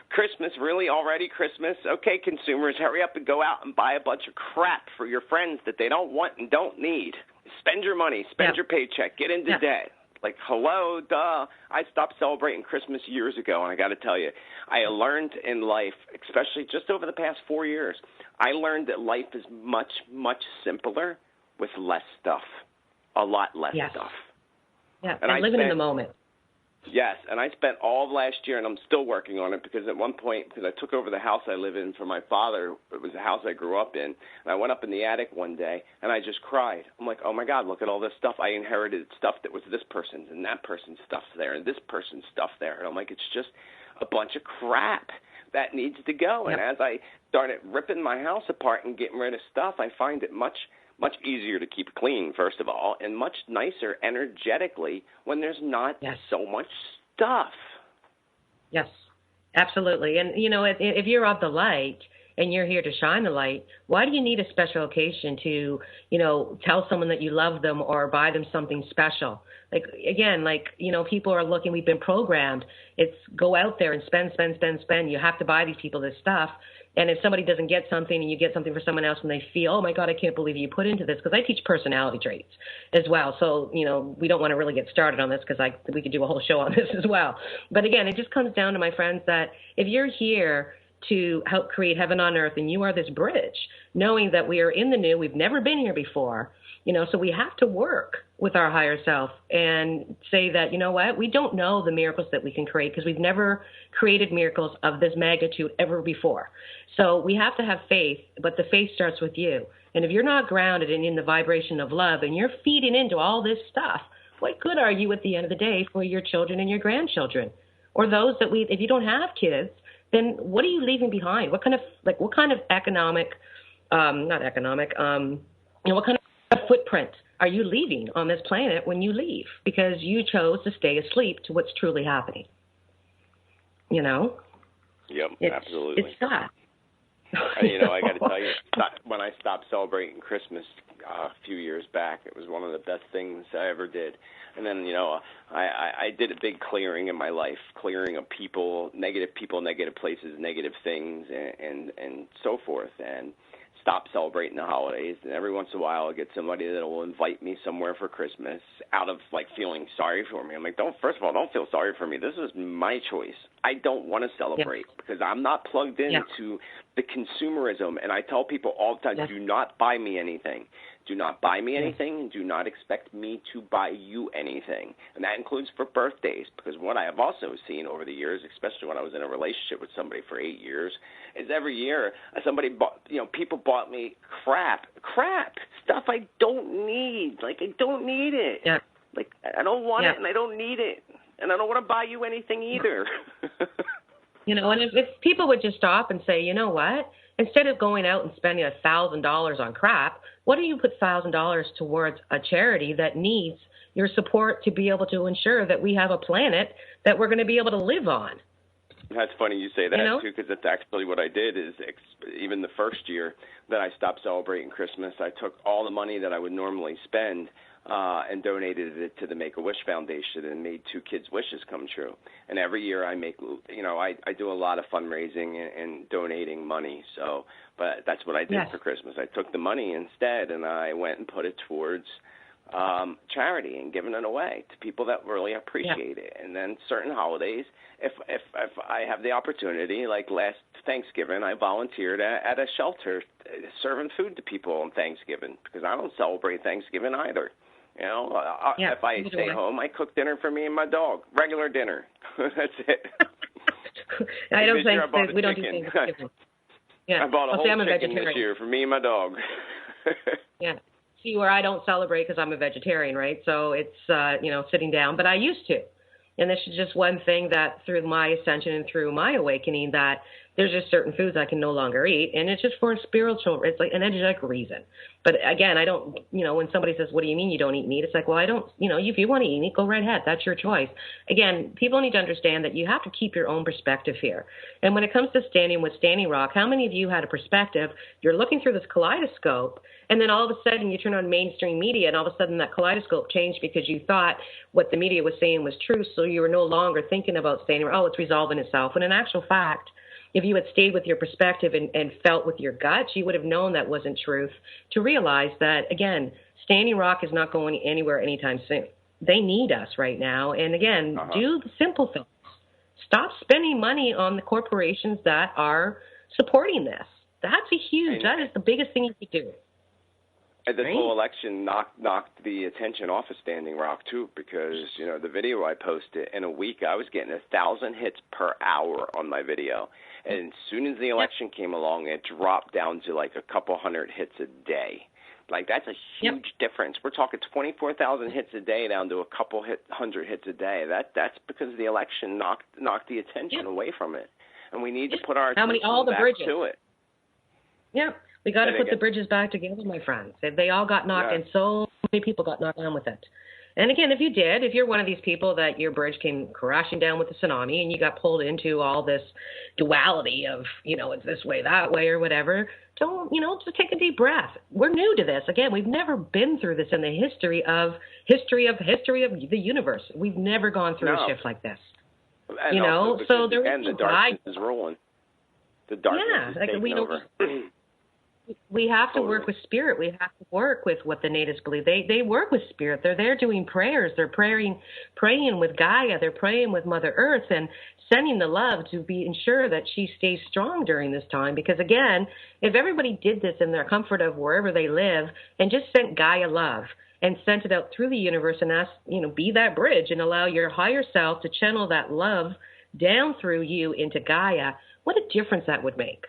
Christmas, really already Christmas? Okay, consumers, hurry up and go out and buy a bunch of crap for your friends that they don't want and don't need. Spend your money, spend your paycheck, get into debt. Like, hello, duh. I stopped celebrating Christmas years ago, and I got to tell you, I learned in life, especially just over the past 4 years, I learned that life is much, much simpler with less stuff, a lot less stuff. Yeah, and living in the moment. Yes, and I spent all of last year, and I'm still working on it, because at one point, because I took over the house I live in from my father, it was the house I grew up in, and I went up in the attic one day, and I just cried. I'm like, oh my God, look at all this stuff. I inherited stuff that was this person's, and that person's stuff's there, and this person's stuff there. And I'm like, it's just a bunch of crap that needs to go. And as I started ripping my house apart and getting rid of stuff, I find it much easier to keep clean, first of all, and much nicer energetically when there's not so much stuff. Yes, absolutely. And, you know, if you're of the light and you're here to shine the light, why do you need a special occasion to, you know, tell someone that you love them or buy them something special? Like, again, like, you know, people are looking, we've been programmed. It's go out there and spend. You have to buy these people this stuff. And if somebody doesn't get something and you get something for someone else and they feel, oh, my God, I can't believe you put into this, because I teach personality traits as well. So, you know, we don't want to really get started on this because we could do a whole show on this as well. But again, it just comes down to, my friends, that if you're here to help create heaven on earth and you are this bridge, knowing that we are in the new, we've never been here before, you know, so we have to work with our higher self and say that, you know what, we don't know the miracles that we can create because we've never created miracles of this magnitude ever before. So we have to have faith, but the faith starts with you. And if you're not grounded and in the vibration of love and you're feeding into all this stuff, what good are you at the end of the day for your children and your grandchildren? Or those that if you don't have kids, then what are you leaving behind? What kind of economic, what kind of footprint are you leaving on this planet when you leave? Because you chose to stay asleep to what's truly happening. You know? Yep, absolutely. It's that. You know, I got to tell you, when I stopped celebrating Christmas a few years back, it was one of the best things I ever did. And then, you know, I did a big clearing in my life, clearing of people, negative places, negative things, and so forth, and stopped celebrating the holidays. And every once in a while, I'll get somebody that will invite me somewhere for Christmas out of, like, feeling sorry for me. I'm like, first of all, don't feel sorry for me. This is my choice. I don't want to celebrate because I'm not plugged into the consumerism. And I tell people all the time, do not buy me anything. Do not buy me anything, and do not expect me to buy you anything. And that includes for birthdays, because what I have also seen over the years, especially when I was in a relationship with somebody for 8 years, is every year people bought me crap, stuff I don't need. Like, I don't need it. Yeah. Like, I don't want it, and I don't need it. And I don't want to buy you anything either. You know, and if people would just stop and say, you know what, instead of going out and spending $1,000 on crap, what do you put $1,000 towards a charity that needs your support to be able to ensure that we have a planet that we're going to be able to live on? That's funny you say that, too, because that's actually what I did. Is even the first year that I stopped celebrating Christmas, I took all the money that I would normally spend and donated it to the Make-A-Wish Foundation and made 2 kids' wishes come true. And every year I make, I do a lot of fundraising and donating money. So, but that's what I did for Christmas. I took the money instead and I went and put it towards charity and giving it away to people that really appreciate it. And then certain holidays, if I have the opportunity, like last Thanksgiving, I volunteered at a shelter serving food to people on Thanksgiving because I don't celebrate Thanksgiving either. You know, if I stay home, I cook dinner for me and my dog, regular dinner. That's it. I don't think we don't do Thanksgiving. I bought a whole chicken this year for me and my dog. Yeah. See, where I don't celebrate because I'm a vegetarian, right? So it's, sitting down. But I used to. And this is just one thing that through my ascension and through my awakening that, there's just certain foods I can no longer eat, and it's just for a spiritual, it's like an energetic reason. But again, I don't, when somebody says, what do you mean you don't eat meat? It's like, well, I don't, if you want to eat meat, go right ahead. That's your choice. Again, people need to understand that you have to keep your own perspective here. And when it comes to standing with Standing Rock, how many of you had a perspective? You're looking through this kaleidoscope, and then all of a sudden you turn on mainstream media, and all of a sudden that kaleidoscope changed because you thought what the media was saying was true, so you were no longer thinking about Standing Rock, it's resolving itself. When in actual fact, if you had stayed with your perspective and felt with your gut, you would have known that wasn't truth, to realize that, again, Standing Rock is not going anywhere anytime soon. They need us right now. And again, do the simple things. Stop spending money on the corporations that are supporting this. That is the biggest thing you could do. And this whole election knocked the attention off of Standing Rock, too, because, the video I posted, in a week, I was getting 1,000 hits per hour on my video. And as soon as the election came along, it dropped down to like a couple hundred hits a day. Like, that's a huge difference. We're talking 24,000 hits a day down to a couple hundred hits a day. That's because the election knocked the attention away from it. And we need to put our attention back to it. Yeah. We got to put the bridges back together, my friends. They all got knocked, and so many people got knocked down with it. And again, if you're one of these people that your bridge came crashing down with a tsunami and you got pulled into all this duality of, it's this way, that way, or whatever, don't, just take a deep breath. We're new to this. Again, we've never been through this in the history of the universe. We've never gone through a shift like this. And so there the darkness is rolling. The darkness is taking over. We have to work with spirit. We have to work with what the natives believe. They work with spirit. They're there doing prayers. They're praying with Gaia. They're praying with Mother Earth and sending the love to ensure that she stays strong during this time. Because again, if everybody did this in their comfort of wherever they live and just sent Gaia love and sent it out through the universe and asked, be that bridge and allow your higher self to channel that love down through you into Gaia, what a difference that would make.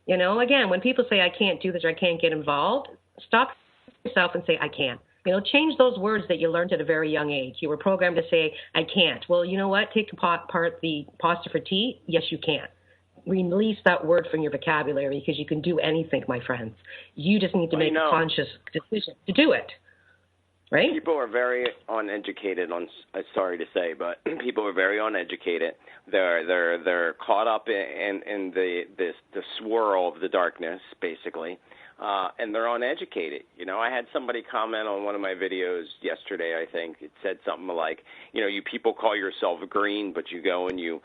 Again, when people say, I can't do this or I can't get involved, stop yourself and say, I can. Change those words that you learned at a very young age. You were programmed to say, I can't. Well, you know what? Take apart the apostrophe T. Yes, you can. Release that word from your vocabulary because you can do anything, my friends. You just need to make a conscious decision to do it. Right? People are very uneducated. Sorry to say, but people are very uneducated. They're caught up in the swirl of the darkness, basically, and they're uneducated. I had somebody comment on one of my videos yesterday. I think it said something like, you people call yourself green, but you go and you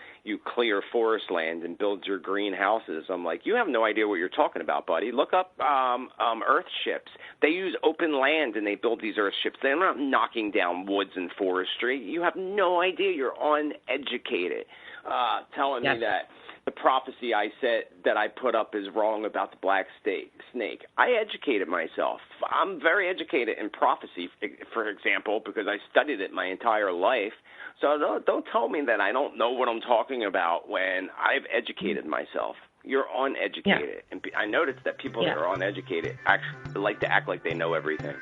clear forest land and build your green houses. I'm like, you have no idea what you're talking about, buddy. Look up earth ships. They use open land and they build these earth ships. They're not knocking down woods and forestry. You have no idea. You're uneducated. Telling me that the prophecy I said that I put up is wrong about the black snake. I educated myself. I'm very educated in prophecy, for example, because I studied it my entire life. So don't tell me that I don't know what I'm talking about when I've educated myself. You're uneducated. And I noticed that people that are uneducated actually like to act like they know everything.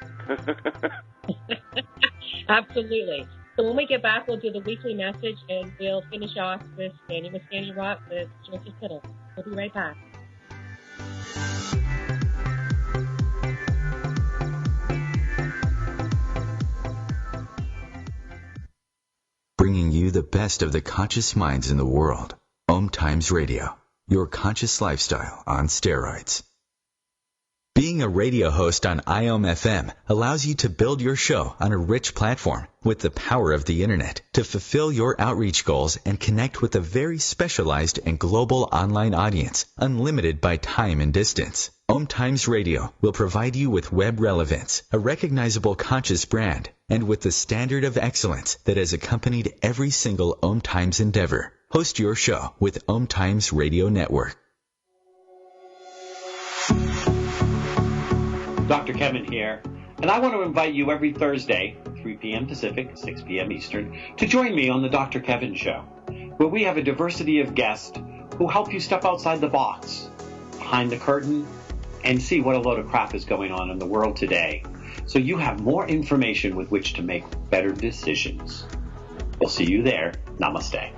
Absolutely. So when we get back, we'll do the weekly message, and we'll finish off with Standing with Standing Rock with Joseph Kittle. We'll be right back. Bringing you the best of the conscious minds in the world. OMTimes Radio, your conscious lifestyle on steroids. Being a radio host on IOM FM allows you to build your show on a rich platform with the power of the internet to fulfill your outreach goals and connect with a very specialized and global online audience, unlimited by time and distance. OMTimes Radio will provide you with web relevance, a recognizable conscious brand, and with the standard of excellence that has accompanied every single OMTimes endeavor. Host your show with OMTimes Radio Network. Dr. Kevin here, and I want to invite you every Thursday, 3 p.m. Pacific, 6 p.m. Eastern, to join me on the Dr. Kevin Show, where we have a diversity of guests who help you step outside the box, behind the curtain, and see what a load of crap is going on in the world today, so you have more information with which to make better decisions. We'll see you there. Namaste.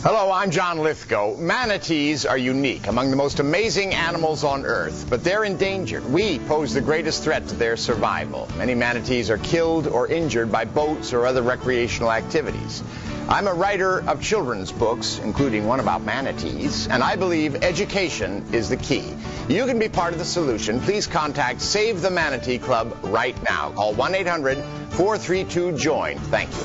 Hello, I'm John Lithgow. Manatees are unique, among the most amazing animals on Earth, but they're endangered. We pose the greatest threat to their survival. Many manatees are killed or injured by boats or other recreational activities. I'm a writer of children's books, including one about manatees, and I believe education is the key. You can be part of the solution. Please contact Save the Manatee Club right now. Call 1-800-432-JOIN. Thank you.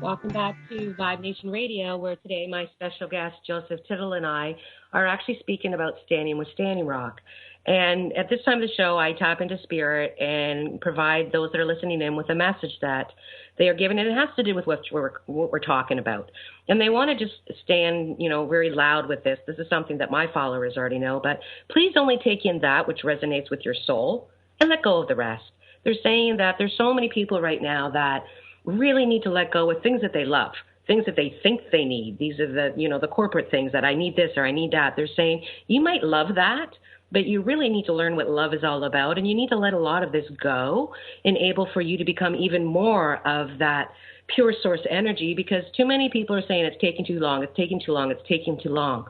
Welcome back to Vibe Nation Radio, where today my special guest, Joseph Tittle, and I are actually speaking about Standing with Standing Rock. And at this time of the show, I tap into spirit and provide those that are listening in with a message that they are given, and it has to do with what we're talking about. And they want to just stand, very loud with this. This is something that my followers already know, but please only take in that which resonates with your soul and let go of the rest. They're saying that there's so many people right now that really need to let go of things that they love, things that they think they need. These are the corporate things that I need this or I need that. They're saying you might love that, but you really need to learn what love is all about, and you need to let a lot of this go, enable for you to become even more of that pure source energy, because too many people are saying it's taking too long, it's taking too long, it's taking too long.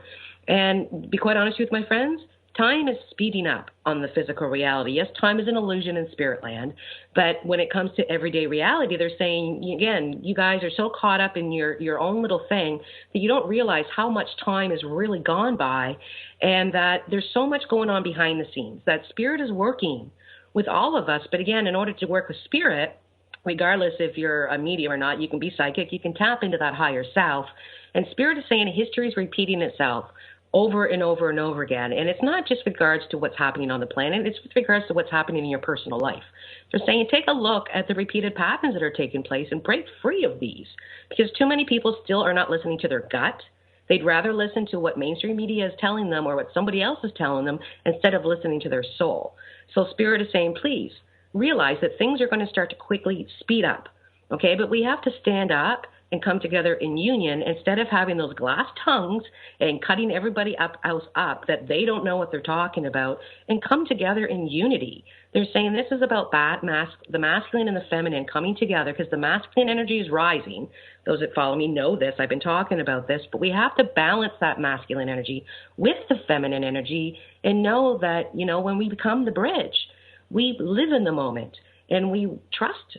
And to be quite honest with my friends, time is speeding up on the physical reality. Yes, time is an illusion in spirit land, but when it comes to everyday reality, they're saying, again, you guys are so caught up in your own little thing that you don't realize how much time has really gone by, and that there's so much going on behind the scenes, that spirit is working with all of us. But again, in order to work with spirit, regardless if you're a medium or not, you can be psychic, you can tap into that higher self. And spirit is saying history is repeating itself over and over and over again. And it's not just with regards to what's happening on the planet, it's with regards to what's happening in your personal life. They're saying take a look at the repeated patterns that are taking place and break free of these, because too many people still are not listening to their gut. They'd rather listen to what mainstream media is telling them or what somebody else is telling them instead of listening to their soul. So Spirit is saying, please realize that things are going to start to quickly speed up, okay? But we have to stand up and come together in union instead of having those glass tongues and cutting everybody else up that they don't know what they're talking about, and come together in unity. They're saying this is about the masculine and the feminine coming together, because the masculine energy is rising. Those that follow me know this. I've been talking about this, but we have to balance that masculine energy with the feminine energy and know that, when we become the bridge, we live in the moment and we trust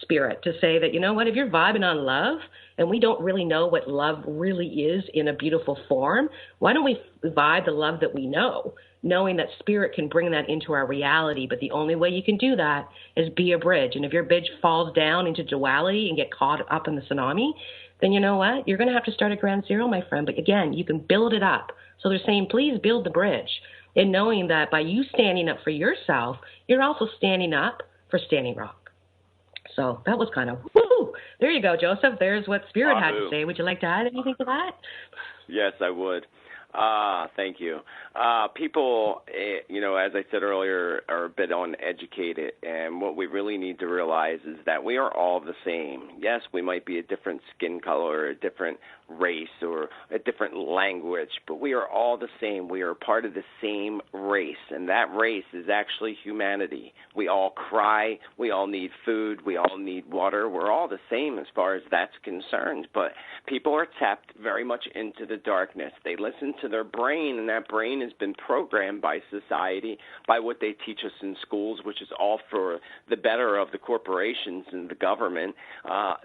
spirit to say that, if you're vibing on love and we don't really know what love really is in a beautiful form, why don't we vibe the love that we know, knowing that spirit can bring that into our reality. But the only way you can do that is be a bridge. And if your bridge falls down into duality and get caught up in the tsunami, then you know what? You're going to have to start at ground zero, my friend. But again, you can build it up. So they're saying, please build the bridge. And knowing that by you standing up for yourself, you're also standing up for Standing Rock. So that was kind of, woo! There you go, Joseph. There's what Spirit had to say. Would you like to add anything to that? Yes, I would. Thank you. People, as I said earlier, are a bit uneducated, and what we really need to realize is that we are all the same. Yes, we might be a different skin color, a different race, or a different language, but we are all the same. We are part of the same race, and that race is actually humanity. We all cry. We all need food. We all need water. We're all the same as far as that's concerned, but people are tapped very much into the darkness. They listen to their brain, and that brain has been programmed by society, by what they teach us in schools, which is all for the better of the corporations and the government.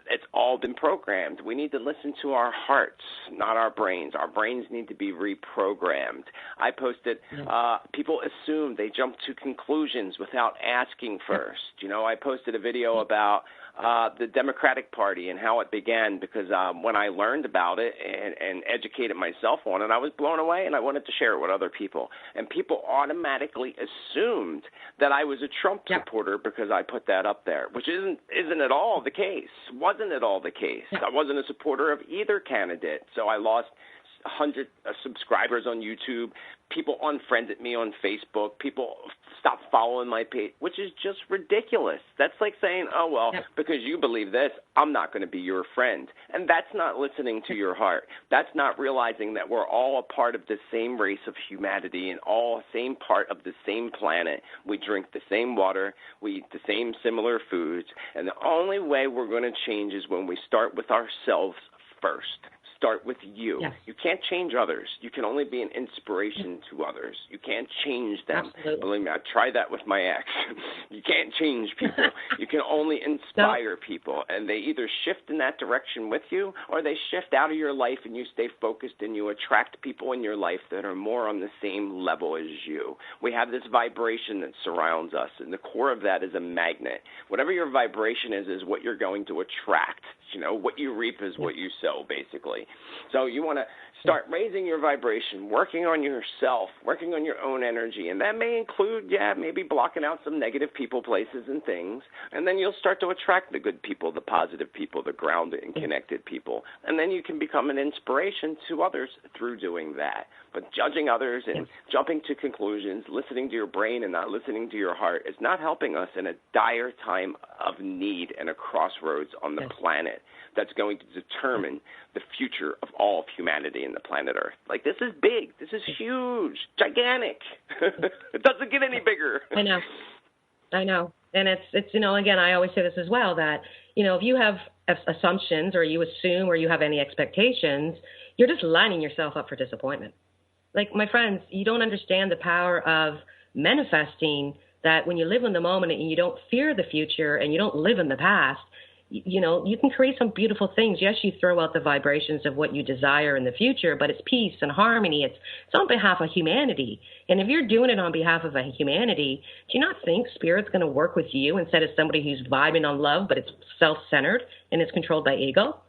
It's all been programmed. We need to listen to our hearts, not our brains. Our brains need to be reprogrammed. I posted, people assume, they jump to conclusions without asking first. I posted a video about the Democratic Party and how it began, because when I learned about it and educated myself on it, I was blown away, and I wanted to share it with other people. And people automatically assumed that I was a Trump supporter because I put that up there, which isn't at all the case. Wasn't at all the case. I wasn't a supporter of either candidate, so I lost 100 subscribers on YouTube. People unfriended me on Facebook. People stopped following my page, which is just ridiculous. That's like saying, oh, well, because you believe this, I'm not going to be your friend. And that's not listening to your heart. That's not realizing that we're all a part of the same race of humanity and all the same part of the same planet. We drink the same water. We eat the same similar foods. And the only way we're going to change is when we start with ourselves first. Start with you. Yes. You can't change others. You can only be an inspiration to others. You can't change them. Absolutely. Believe me, I tried that with my ex. You can't change people. You can only inspire people, and they either shift in that direction with you or they shift out of your life and you stay focused and you attract people in your life that are more on the same level as you. We have this vibration that surrounds us, and the core of that is a magnet. Whatever your vibration is what you're going to attract. You know, what you reap is what you sow, basically. So you want to start raising your vibration, working on yourself, working on your own energy. And that may include, maybe blocking out some negative people, places, and things. And then you'll start to attract the good people, the positive people, the grounded and connected people. And then you can become an inspiration to others through doing that. But judging others and jumping to conclusions, listening to your brain and not listening to your heart is not helping us in a dire time of need and a crossroads on the planet that's going to determine the future of all of humanity and the planet Earth. Like, this is big. This is huge, gigantic. It doesn't get any bigger. I know. And it's you know, again, I always say this as well, that, you know, if you have assumptions or you assume or you have any expectations, you're just lining yourself up for disappointment. Like, my friends, you don't understand the power of manifesting, that when you live in the moment and you don't fear the future and you don't live in the past, you know, you can create some beautiful things. Yes, you throw out the vibrations of what you desire in the future, but it's peace and harmony. It's on behalf of humanity. And if you're doing it on behalf of a humanity, do you not think Spirit's going to work with you instead of somebody who's vibing on love, but it's self-centered and it's controlled by ego?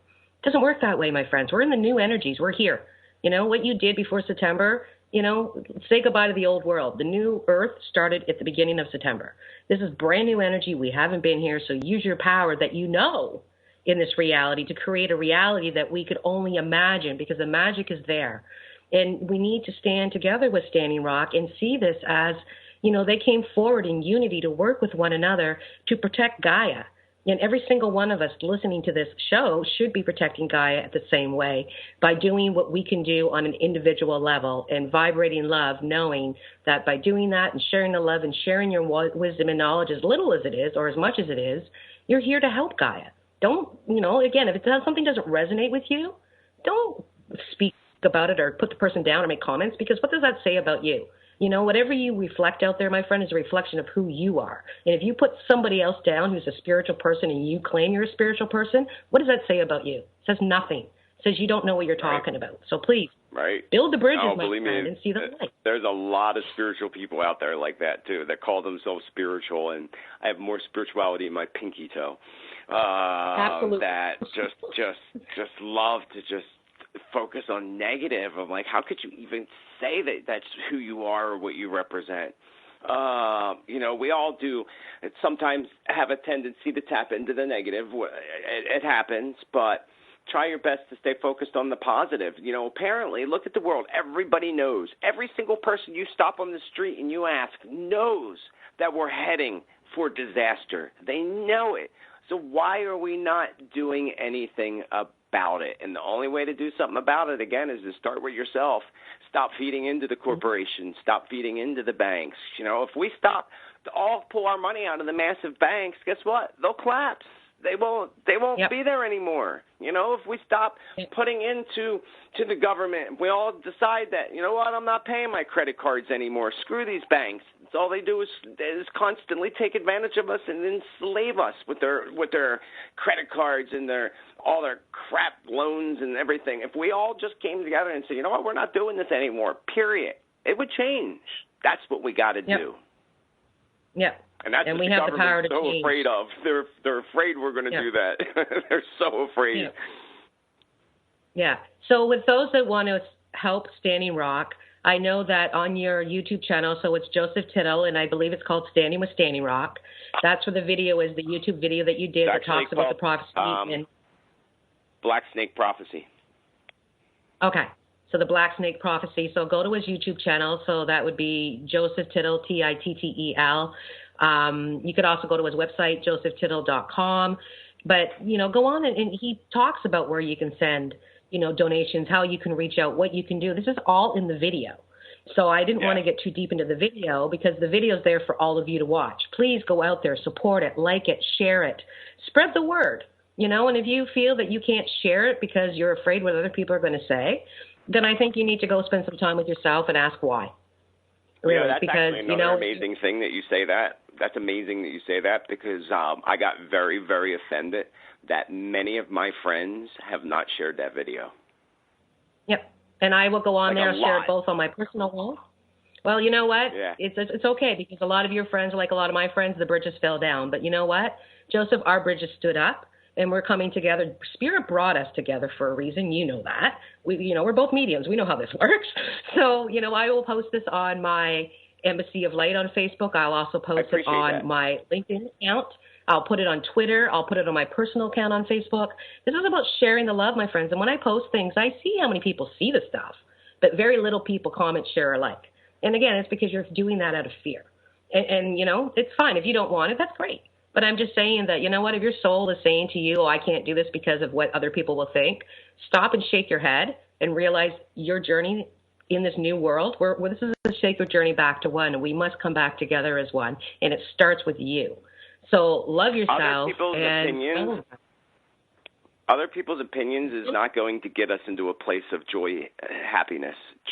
It doesn't work that way, my friends. We're in the new energies. We're here. You know, what you did before September, you know, say goodbye to the old world. The new earth started at the beginning of September. This is brand new energy. We haven't been here, so use your power that you know in this reality to create a reality that we could only imagine, because the magic is there. And we need to stand together with Standing Rock and see this as, you know, they came forward in unity to work with one another to protect Gaia. And every single one of us listening to this show should be protecting Gaia the same way by doing what we can do on an individual level and vibrating love, knowing that by doing that and sharing the love and sharing your wisdom and knowledge, as little as it is or as much as it is, you're here to help Gaia. Don't, you know, again, if something doesn't resonate with you, don't speak about it or put the person down or make comments, because what does that say about you? You know, whatever you reflect out there, my friend, is a reflection of who you are. And if you put somebody else down who's a spiritual person and you claim you're a spiritual person, what does that say about you? It says nothing. It says you don't know what you're talking about. So please, build the bridges, my friend, and see the light. There's a lot of spiritual people out there like that, too, that call themselves spiritual. And I have more spirituality in my pinky toe. Absolutely. That just love to just focus on negative. I'm like, how could you even say that that's who you are or what you represent? You know, we all do sometimes have a tendency to tap into the negative. It happens, but try your best to stay focused on the positive. You know, apparently, look at the world. Everybody knows. Every single person you stop on the street and you ask knows that we're heading for disaster. They know it. So why are we not doing anything about it? And the only way to do something about it, again, is to start with yourself. Stop feeding into the corporations. Stop feeding into the banks. You know, if we stop to all pull our money out of the massive banks, guess what? They'll collapse. They won't be there anymore. You know, if we stop putting into the government, we all decide that, you know what, I'm not paying my credit cards anymore. Screw these banks. It's all they do is constantly take advantage of us and enslave us with their credit cards and all their crap loans and everything. If we all just came together and said, you know what, we're not doing this anymore, period, it would change. That's what we got to do. Yep. And that's what the government's so afraid of. They're afraid we're going to do that. They're so afraid. Yeah. So with those that want to help Standing Rock, I know that on your YouTube channel, so it's Joseph Tittle, and I believe it's called Standing with Standing Rock. That's where the video is, the YouTube video that you did that talks about the prophecy. Black Snake Prophecy. Okay. So the Black Snake Prophecy. So go to his YouTube channel. So that would be Joseph Tittel, Tittel. You could also go to his website, josephtittel.com. But, go on and he talks about where you can send, donations, how you can reach out, what you can do. This is all in the video. So I didn't want to get too deep into the video because the video is there for all of you to watch. Please go out there, support it, like it, share it, spread the word, and if you feel that you can't share it because you're afraid what other people are going to say, then I think you need to go spend some time with yourself and ask why. Really, that's because, actually another amazing thing that you say that. That's amazing that you say that because I got very, very offended that many of my friends have not shared that video. Yep. And I will go on there and share it both on my personal wall. Well, you know what? Yeah. It's okay because a lot of your friends, like a lot of my friends, the bridges fell down. But you know what, Joseph, our bridges stood up. And we're coming together. Spirit brought us together for a reason. You know that. We're both mediums. We know how this works. So, I will post this on my Embassy of Light on Facebook. I'll also post it on my LinkedIn account. I'll put it on Twitter. I'll put it on my personal account on Facebook. This is about sharing the love, my friends. And when I post things, I see how many people see the stuff, but very little people comment, share, or like. And again, it's because you're doing that out of fear. And it's fine. If you don't want it, that's great. But I'm just saying that, if your soul is saying to you, I can't do this because of what other people will think, stop and shake your head and realize your journey in this new world, where this is a sacred journey back to one, and we must come back together as one, and it starts with you. So love yourself. Other people's opinions is not going to get us into a place of joy,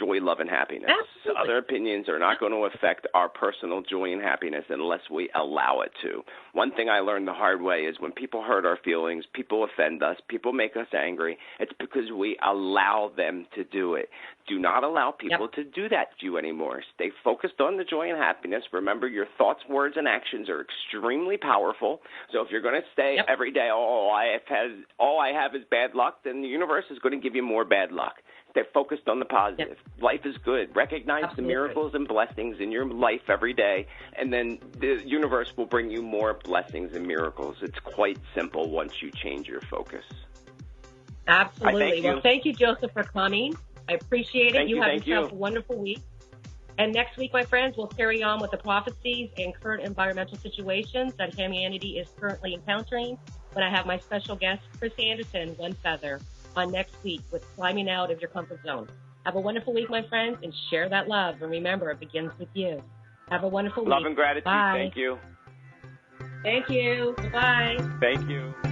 love, and happiness. Absolutely. Other opinions are not going to affect our personal joy and happiness unless we allow it to. One thing I learned the hard way is when people hurt our feelings, people offend us, people make us angry, it's because we allow them to do it. Do not allow people to do that to you anymore. Stay focused on the joy and happiness. Remember, your thoughts, words, and actions are extremely powerful. So if you're going to say every day, all I have is bad luck, then the universe is going to give you more bad luck. Stay focused on the positive. Life is good. Recognize the miracles and blessings in your life every day, and then the universe will bring you more blessings and miracles. It's quite simple once you change your focus. Absolutely. Well, thank you, Joseph, for coming. I appreciate it. You have yourself a wonderful week. And next week, my friends, we'll carry on with the prophecies and current environmental situations that humanity is currently encountering when I have my special guest, Chris Anderson, One Feather, on next week with Climbing Out of Your Comfort Zone. Have a wonderful week, my friends, and share that love. And remember, it begins with you. Have a wonderful week. Love and gratitude. Bye. Thank you. Thank you. Bye. Thank you.